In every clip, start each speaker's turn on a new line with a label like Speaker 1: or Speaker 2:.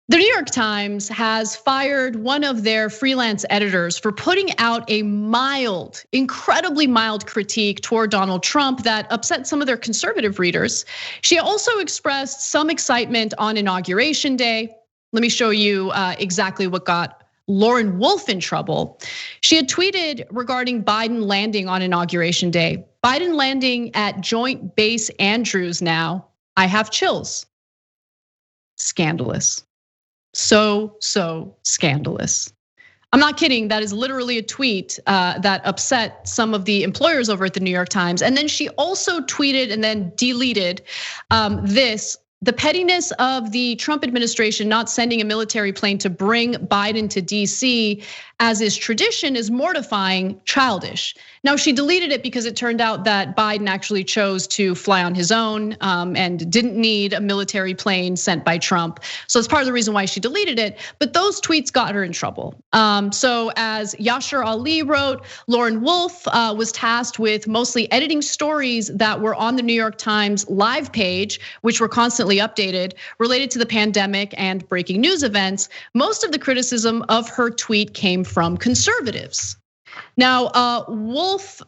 Speaker 1: The New York Times has fired one of their freelance editors for putting out a mild, incredibly mild critique toward Donald Trump that upset some of their conservative readers. She also expressed some excitement on Inauguration Day. Let me show you exactly what got Lauren Wolf in trouble. She had tweeted regarding Biden landing on Inauguration Day. Biden landing at Joint Base Andrews now. I have chills. Scandalous. So scandalous. I'm not kidding. That is literally a tweet that upset some of the employers over at the New York Times. And then she also tweeted and then deleted this. The pettiness of the Trump administration not sending a military plane to bring Biden to DC, as is tradition, is mortifying, childish. Now, she deleted it because it turned out that Biden actually chose to fly on his own and didn't need a military plane sent by Trump. So it's part of the reason why she deleted it. But those tweets got her in trouble. So as Yashar Ali wrote, Lauren Wolf was tasked with mostly editing stories that were on the New York Times live page, which were constantly updated, related to the pandemic and breaking news events. Most of the criticism of her tweet came from conservatives. Now, Wolf,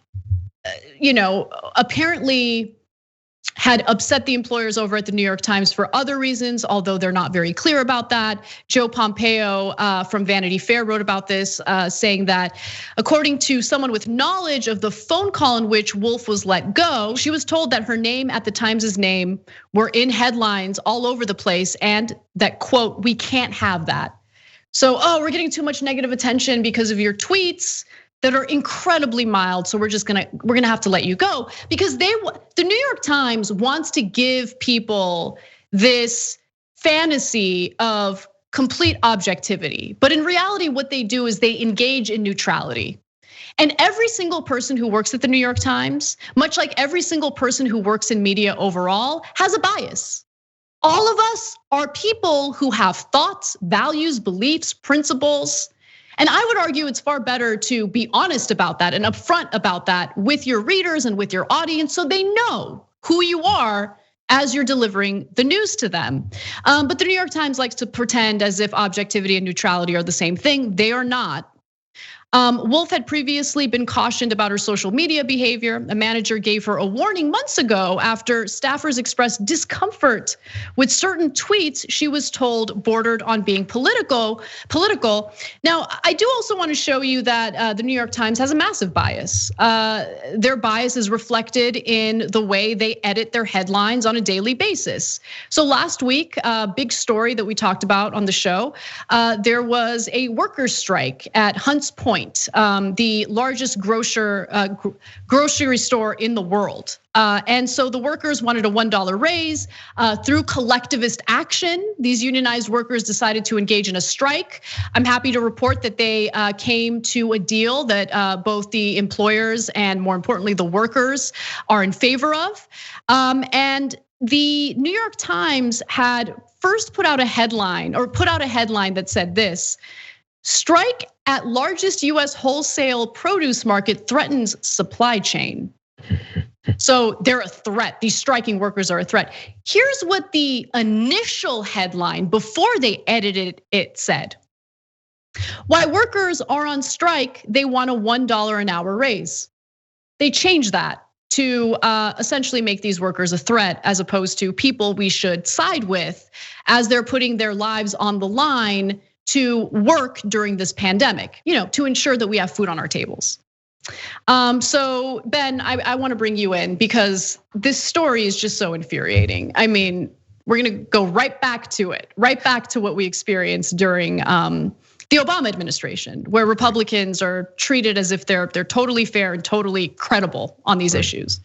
Speaker 1: apparently had upset the employers over at the New York Times for other reasons, although they're not very clear about that. Joe Pompeo from Vanity Fair wrote about this, saying that according to someone with knowledge of the phone call in which Wolf was let go, she was told that her name at the Times' name were in headlines all over the place, and that, quote, "we can't have that." So, we're getting too much negative attention because of your tweets that are incredibly mild, so we're gonna have to let you go, because the New York Times wants to give people this fantasy of complete objectivity. But in reality, what they do is they engage in neutrality. And every single person who works at the New York Times, much like every single person who works in media overall, has a bias. All of us are people who have thoughts, values, beliefs, principles. And I would argue it's far better to be honest about that and upfront about that with your readers and with your audience, so they know who you are as you're delivering the news to them. But the New York Times likes to pretend as if objectivity and neutrality are the same thing. They are not. Wolf had previously been cautioned about her social media behavior. A manager gave her a warning months ago after staffers expressed discomfort with certain tweets she was told bordered on being political. Now, I do also want to show you that the New York Times has a massive bias. Their bias is reflected in the way they edit their headlines on a daily basis. So last week, a big story that we talked about on the show, there was a workers' strike at Hunts Point, the largest grocery store in the world. And so the workers wanted a $1 raise through collectivist action. These unionized workers decided to engage in a strike. I'm happy to report that they came to a deal that both the employers and, more importantly, the workers are in favor of. And the New York Times had first put out a headline that said this: strike at largest US wholesale produce market threatens supply chain. So they're a threat. These striking workers are a threat. Here's what the initial headline before they edited it said: why workers are on strike, they want a $1 an hour raise. They changed that to essentially make these workers a threat, as opposed to people we should side with, as they're putting their lives on the line to work during this pandemic, to ensure that we have food on our tables. So Ben, I want to bring you in because this story is just so infuriating. I mean, we're gonna go right back to it, right back to what we experienced during the Obama administration, where Republicans are treated as if they're totally fair and totally credible on these issues.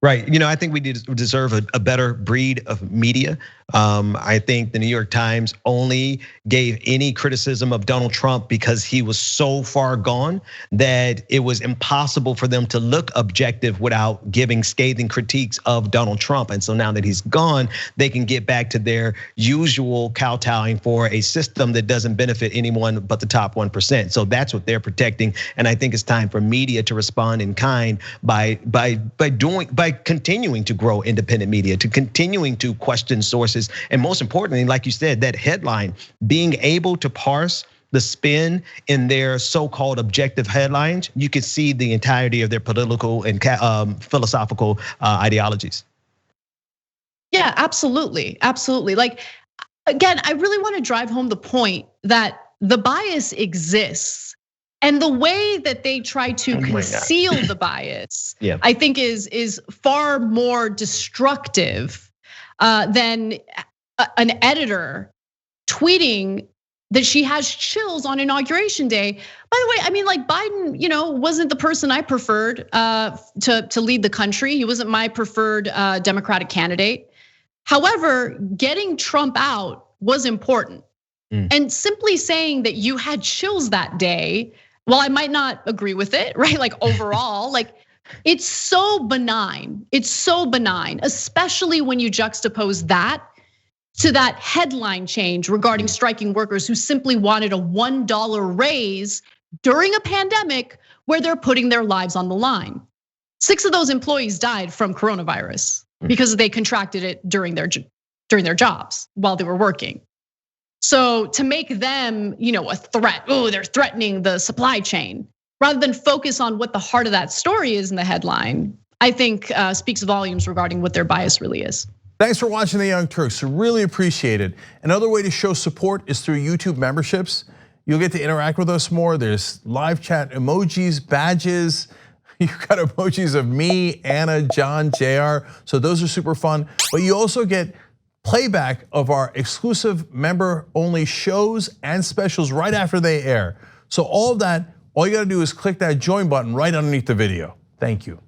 Speaker 2: Right, I think we deserve a better breed of media. I think the New York Times only gave any criticism of Donald Trump because he was so far gone that it was impossible for them to look objective without giving scathing critiques of Donald Trump. And so now that he's gone, they can get back to their usual kowtowing for a system that doesn't benefit anyone but the top 1%. So that's what they're protecting. And I think it's time for media to respond in kind by continuing to grow independent media, to continuing to question sources sources. And most importantly, like you said, that headline, being able to parse the spin in their so-called objective headlines, you can see the entirety of their political and philosophical ideologies.
Speaker 1: Yeah, absolutely, absolutely. Like, again, I really want to drive home the point that the bias exists. And the way that they try to conceal the bias, I think is far more destructive than an editor tweeting that she has chills on Inauguration Day. By the way, I mean, like Biden, wasn't the person I preferred to lead the country. He wasn't my preferred Democratic candidate. However, getting Trump out was important. And simply saying that you had chills that day, while I might not agree with it, right? Like overall, like it's so benign. It's so benign, especially when you juxtapose that to that headline change regarding striking workers who simply wanted a $1 raise during a pandemic where they're putting their lives on the line. 6 of those employees died from coronavirus because they contracted it during their jobs while they were working. So to make them, a threat, they're threatening the supply chain, rather than focus on what the heart of that story is in the headline, I think speaks volumes regarding what their bias really is.
Speaker 3: Thanks for watching The Young Turks, really appreciate it. Another way to show support is through YouTube memberships. You'll get to interact with us more. There's live chat emojis, badges. You've got emojis of me, Anna, John, JR. So those are super fun. But you also get playback of our exclusive member-only shows and specials right after they air. So all of that, all you gotta do is click that join button right underneath the video. Thank you.